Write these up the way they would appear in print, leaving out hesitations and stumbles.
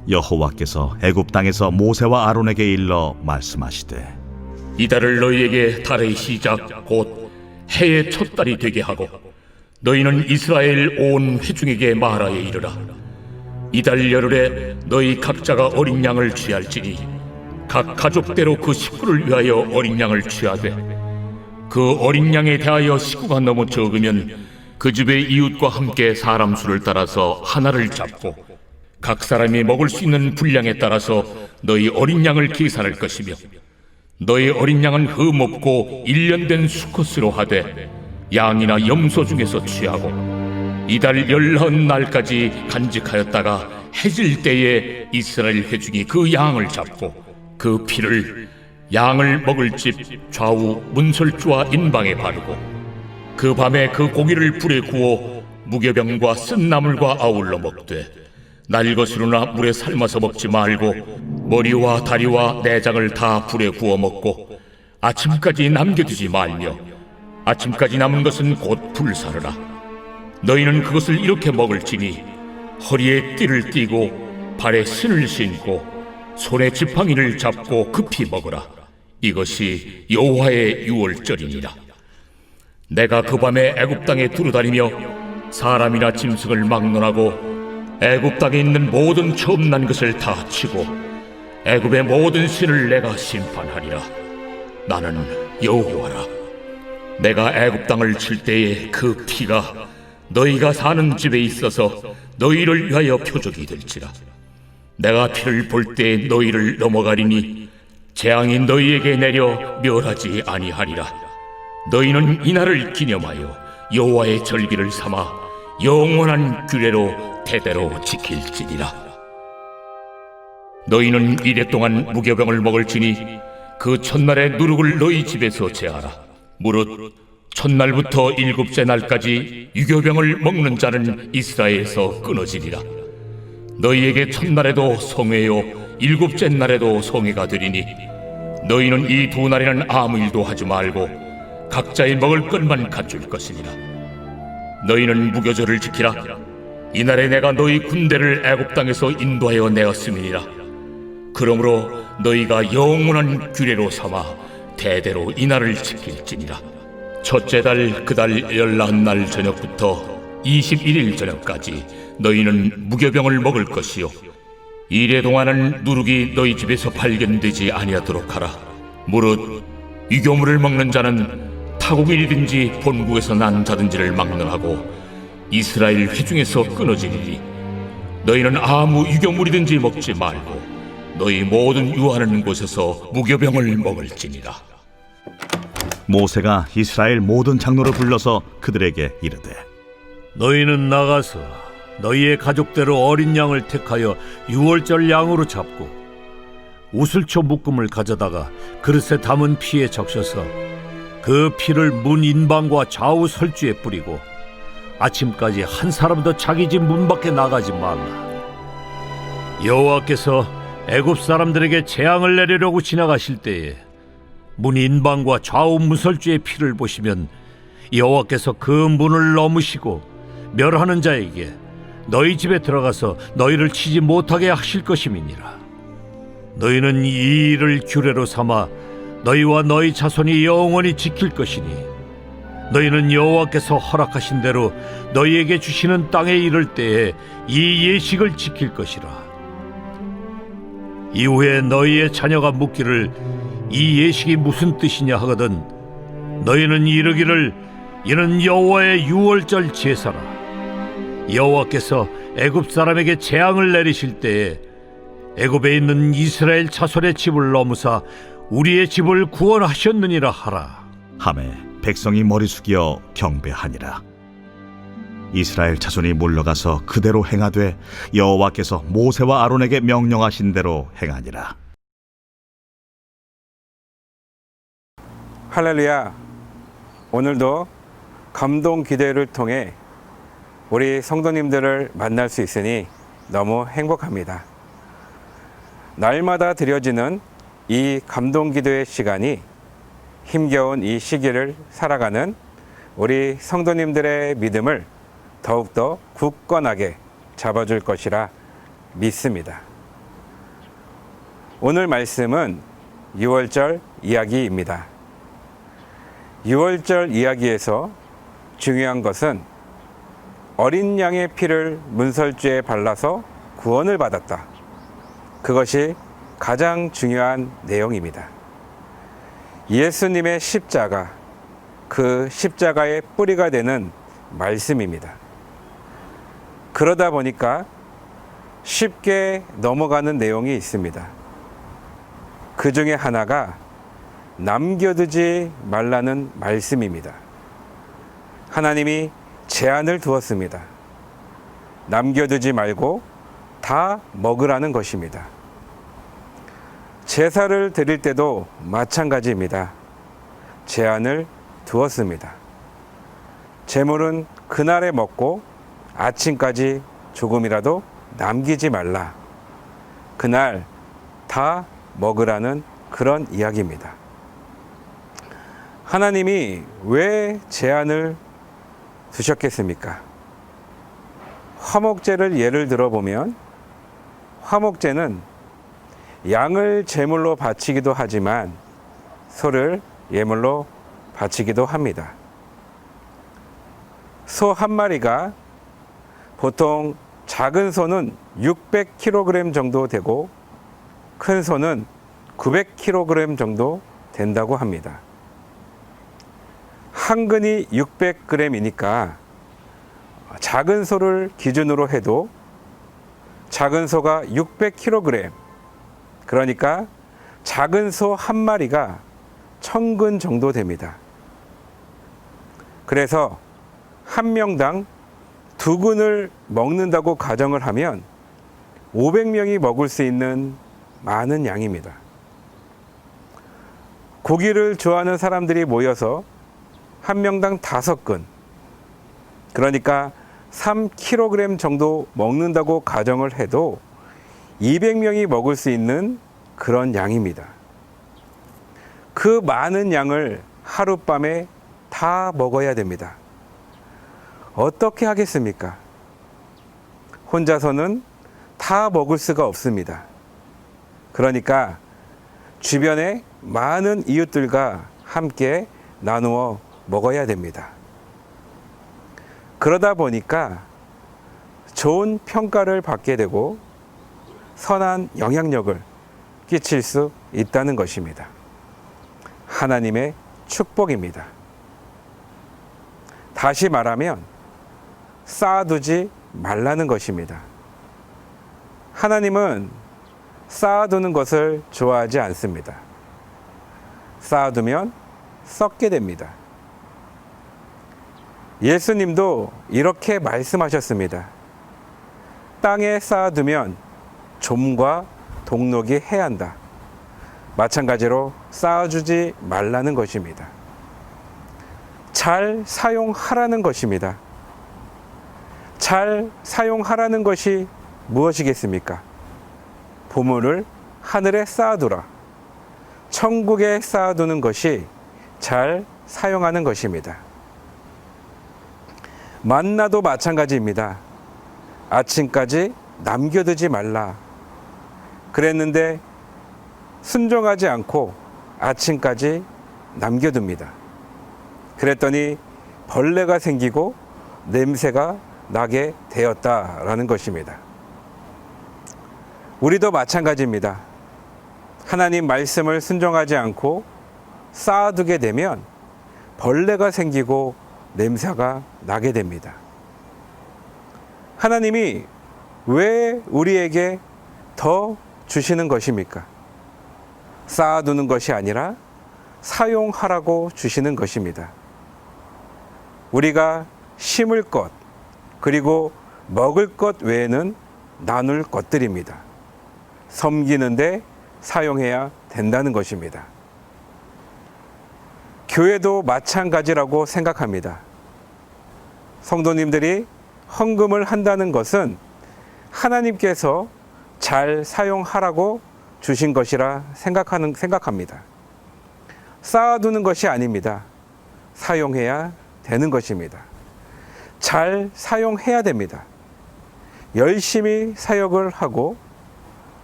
여호와께서 애굽 땅에서 모세와 아론에게 일러 말씀하시되 이달을 너희에게 달의 시작 곧 해의 첫 달이 되게 하고 너희는 이스라엘 온 회중에게 말하여 이르라. 이달 열흘에 너희 각자가 어린 양을 취할지니 각 가족대로 그 식구를 위하여 어린 양을 취하되 그 어린 양에 대하여 식구가 너무 적으면 그 집의 이웃과 함께 사람 수를 따라서 하나를 잡고 각 사람이 먹을 수 있는 분량에 따라서 너희 어린 양을 계산할 것이며 너희 어린 양은 흠없고 1년 된 수컷으로 하되 양이나 염소 중에서 취하고 이달 19날까지 간직하였다가 해질 때에 이스라엘 회중이 그 양을 잡고 그 피를 양을 먹을 집 좌우 문설주와 인방에 바르고 그 밤에 그 고기를 불에 구워 무교병과 쓴 나물과 아울러 먹되 날것으로나 물에 삶아서 먹지 말고 머리와 다리와 내장을 다 불에 구워 먹고 아침까지 남겨두지 말며 아침까지 남은 것은 곧 불사르라. 너희는 그것을 이렇게 먹을지니 허리에 띠를 띠고 발에 신을 신고 손에 지팡이를 잡고 급히 먹으라. 이것이 여호와의 유월절이니라. 내가 그 밤에 애굽 땅에 두루다니며 사람이나 짐승을 막론하고 애굽 땅에 있는 모든 처음 난 것을 다 치고 애굽의 모든 신을 내가 심판하리라. 나는 여호와라. 내가 애굽 땅을 칠 때에 그 피가 너희가 사는 집에 있어서 너희를 위하여 표적이 될지라. 내가 피를 볼 때 너희를 넘어가리니 재앙이 너희에게 내려 멸하지 아니하리라. 너희는 이날을 기념하여 여호와의 절기를 삼아 영원한 규례로 대대로 지킬지니라. 너희는 이래 동안 무교병을 먹을지니 그 첫날의 누룩을 너희 집에서 제하라. 무릇 첫날부터 일곱째 날까지 유교병을 먹는 자는 이스라엘에서 끊어지리라. 너희에게 첫날에도 성회요 일곱째 날에도 성회가 되리니 너희는 이 두 날에는 아무 일도 하지 말고 각자의 먹을 것만 갖출 것이니라. 너희는 무교절을 지키라. 이날에 내가 너희 군대를 애굽 땅에서 인도하여 내었음이니라. 그러므로 너희가 영원한 규례로 삼아 대대로 이날을 지킬지니라. 첫째 달 그 달 19날 저녁부터 21일 저녁까지 너희는 무교병을 먹을 것이요 이래 동안은 누룩이 너희 집에서 발견되지 아니하도록 하라. 무릇 유교물을 먹는 자는 타국인이든지 본국에서 난 자든지를 막론하고 이스라엘 회중에서 끊어지리니 너희는 아무 유교물이든지 먹지 말고 너희 모든 유하는 곳에서 무교병을 먹을지니라. 모세가 이스라엘 모든 장로를 불러서 그들에게 이르되 너희는 나가서 너희의 가족대로 어린 양을 택하여 유월절 양으로 잡고 우슬초 묶음을 가져다가 그릇에 담은 피에 적셔서 그 피를 문 인방과 좌우 설주에 뿌리고 아침까지 한 사람도 자기 집 문 밖에 나가지 말라. 여호와께서 애굽 사람들에게 재앙을 내리려고 지나가실 때에 문 인방과 좌우 문설주의 피를 보시면 여호와께서 그 문을 넘으시고 멸하는 자에게 너희 집에 들어가서 너희를 치지 못하게 하실 것임이니라. 너희는 이 일을 규례로 삼아 너희와 너희 자손이 영원히 지킬 것이니 너희는 여호와께서 허락하신 대로 너희에게 주시는 땅에 이를 때에 이 예식을 지킬 것이라. 이후에 너희의 자녀가 묻기를 이 예식이 무슨 뜻이냐 하거든 너희는 이르기를 이는 여호와의 유월절 제사라. 여호와께서 애굽 사람에게 재앙을 내리실 때에 애굽에 있는 이스라엘 자손의 집을 넘으사 우리의 집을 구원하셨느니라 하라. 하매 백성이 머리 숙여 경배하니라. 이스라엘 자손이 물러가서 그대로 행하되 여호와께서 모세와 아론에게 명령하신 대로 행하니라. 할렐루야. 오늘도 감동 기도회를 통해 우리 성도님들을 만날 수 있으니 너무 행복합니다. 날마다 드려지는 이 감동 기도의 시간이 힘겨운 이 시기를 살아가는 우리 성도님들의 믿음을 더욱더 굳건하게 잡아줄 것이라 믿습니다. 오늘 말씀은 유월절 이야기입니다. 유월절 이야기에서 중요한 것은 어린 양의 피를 문설주에 발라서 구원을 받았다. 그것이 가장 중요한 내용입니다. 예수님의 십자가, 그 십자가의 뿌리가 되는 말씀입니다. 그러다 보니까 쉽게 넘어가는 내용이 있습니다. 그 중에 하나가 남겨두지 말라는 말씀입니다. 하나님이 제한을 두었습니다. 남겨두지 말고 다 먹으라는 것입니다. 제사를 드릴 때도 마찬가지입니다. 제한을 두었습니다. 제물은 그날에 먹고 아침까지 조금이라도 남기지 말라. 그날 다 먹으라는 그런 이야기입니다. 하나님이 왜 제한을 두셨겠습니까? 화목제를 예를 들어보면 화목제는 양을 제물로 바치기도 하지만 소를 예물로 바치기도 합니다. 소 한 마리가 보통 작은 소는 600kg 정도 되고 큰 소는 900kg 정도 된다고 합니다. 한 근이 600g이니까 작은 소를 기준으로 해도 작은 소가 600kg, 그러니까 작은 소 한 마리가 1000근 정도 됩니다. 그래서 한 명당 2근을 먹는다고 가정을 하면 500명이 먹을 수 있는 많은 양입니다. 고기를 좋아하는 사람들이 모여서 한 명당 5근, 그러니까 3kg 정도 먹는다고 가정을 해도 200명이 먹을 수 있는 그런 양입니다. 그 많은 양을 하룻밤에 다 먹어야 됩니다. 어떻게 하겠습니까? 혼자서는 다 먹을 수가 없습니다. 그러니까 주변에 많은 이웃들과 함께 나누어 먹어야 됩니다. 그러다 보니까 좋은 평가를 받게 되고 선한 영향력을 끼칠 수 있다는 것입니다. 하나님의 축복입니다. 다시 말하면 쌓아두지 말라는 것입니다. 하나님은 쌓아두는 것을 좋아하지 않습니다. 쌓아두면 썩게 됩니다. 예수님도 이렇게 말씀하셨습니다. 땅에 쌓아두면 좀과 동록이 해한다. 마찬가지로 쌓아주지 말라는 것입니다. 잘 사용하라는 것입니다. 잘 사용하라는 것이 무엇이겠습니까? 보물을 하늘에 쌓아두라. 천국에 쌓아두는 것이 잘 사용하는 것입니다. 만나도 마찬가지입니다. 아침까지 남겨두지 말라. 그랬는데 순종하지 않고 아침까지 남겨둡니다. 그랬더니 벌레가 생기고 냄새가 나게 되었다라는 것입니다. 우리도 마찬가지입니다. 하나님 말씀을 순종하지 않고 쌓아두게 되면 벌레가 생기고 냄새가 나게 됩니다. 하나님이 왜 우리에게 더 주시는 것입니까? 쌓아두는 것이 아니라 사용하라고 주시는 것입니다. 우리가 심을 것, 그리고 먹을 것 외에는 나눌 것들입니다. 섬기는데 사용해야 된다는 것입니다. 교회도 마찬가지라고 생각합니다. 성도님들이 헌금을 한다는 것은 하나님께서 잘 사용하라고 주신 것이라 생각합니다. 쌓아두는 것이 아닙니다. 사용해야 되는 것입니다. 잘 사용해야 됩니다. 열심히 사역을 하고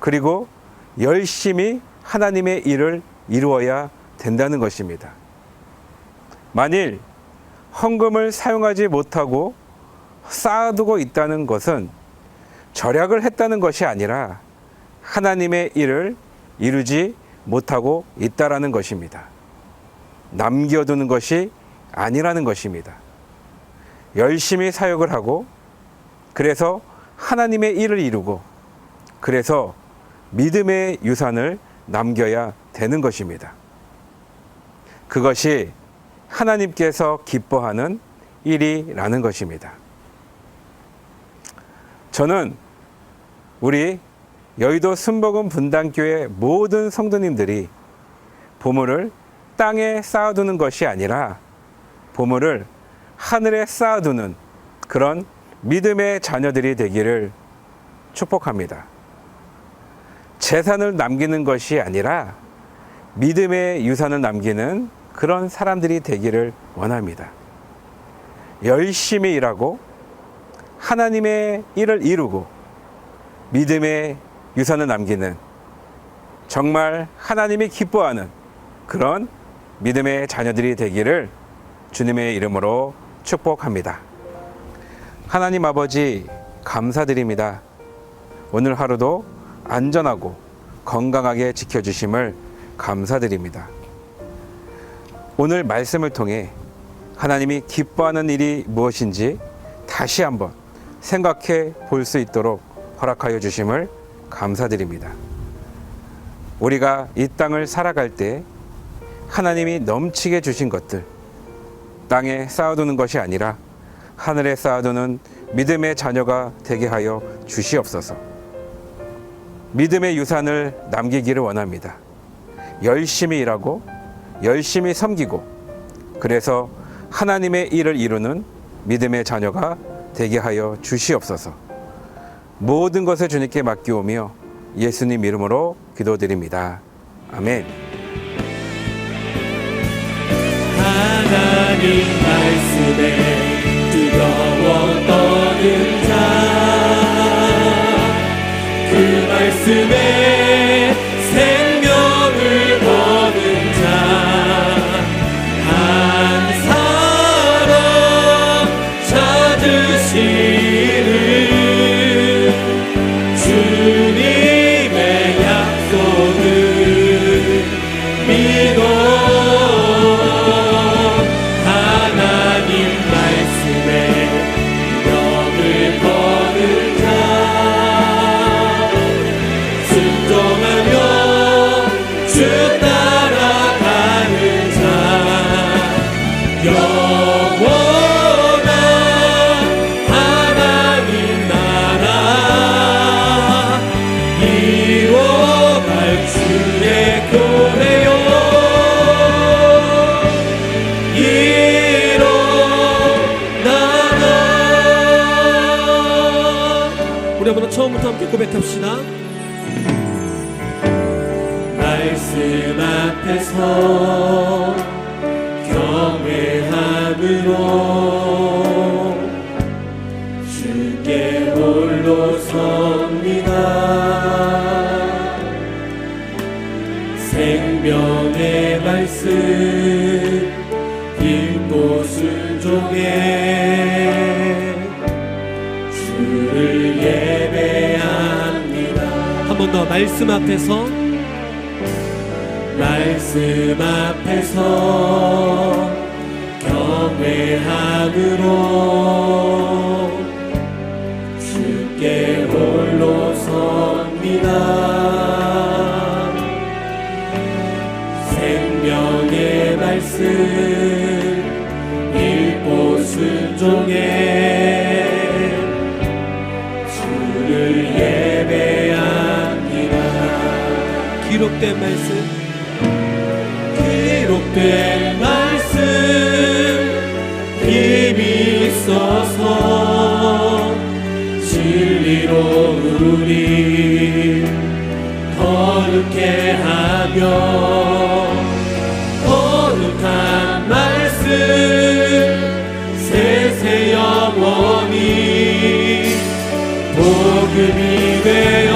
그리고 열심히 하나님의 일을 이루어야 된다는 것입니다. 만일 헌금을 사용하지 못하고 쌓아두고 있다는 것은 절약을 했다는 것이 아니라 하나님의 일을 이루지 못하고 있다라는 것입니다. 남겨두는 것이 아니라는 것입니다. 열심히 사역을 하고 그래서 하나님의 일을 이루고 그래서 믿음의 유산을 남겨야 되는 것입니다. 그것이 하나님께서 기뻐하는 일이라는 것입니다. 저는 우리 여의도 순복음 분당교회 모든 성도님들이 보물을 땅에 쌓아두는 것이 아니라 보물을 하늘에 쌓아두는 그런 믿음의 자녀들이 되기를 축복합니다. 재산을 남기는 것이 아니라 믿음의 유산을 남기는 그런 사람들이 되기를 원합니다. 열심히 일하고 하나님의 일을 이루고 믿음의 유산을 남기는 정말 하나님이 기뻐하는 그런 믿음의 자녀들이 되기를 주님의 이름으로 축복합니다. 하나님 아버지 감사드립니다. 오늘 하루도 안전하고 건강하게 지켜주심을 감사드립니다. 오늘 말씀을 통해 하나님이 기뻐하는 일이 무엇인지 다시 한번 생각해 볼 수 있도록 허락하여 주심을 감사드립니다. 우리가 이 땅을 살아갈 때 하나님이 넘치게 주신 것들 땅에 쌓아두는 것이 아니라 하늘에 쌓아두는 믿음의 자녀가 되게 하여 주시옵소서. 믿음의 유산을 남기기를 원합니다. 열심히 일하고 열심히 섬기고 그래서 하나님의 일을 이루는 믿음의 자녀가 되게 하여 주시옵소서. 모든 것을 주님께 맡기오며 예수님 이름으로 기도드립니다. 아멘. 하나님 말씀에 뜨거워 떠는 자, 그 말씀에 생명을 거는 자, 한 사람 찾으시는 주님의 약속을 믿어 하나님 말씀에 명을 거는 자, 순종하며 주 따라가는 자, 영원한 하나님 나라 이뤄갈 주의 교회요 일어나라. 우리 한번 처음부터 함께 고백합시다. 말씀 앞에서 경외함으로 주께 홀로 섭니다. 생명의 말씀 읽고 순종해 주를 예배합니다. 한 번 더 말씀 앞에서 말씀 앞에서 경외함으로 주께 홀로 섭니다. 생명의 말씀 읽고 순종해 주를 예배합니다. 기록된 말씀 기록된 말씀 힘이 있어서 진리로 우리 거룩해 하며 거룩한 말씀 세세 영원히 복음이 되어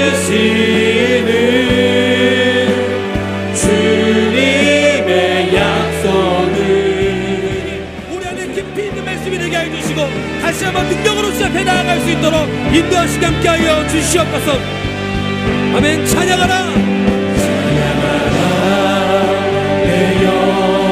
지키시는 주님의 약속을 우리 안에 깊이 있는 말씀이 되게 해주시고 다시 한번 능력으로 시작해 나아갈 수 있도록 인도하시게 함께하여 주시옵소서. 아멘. 찬양하라 찬양하라 내 영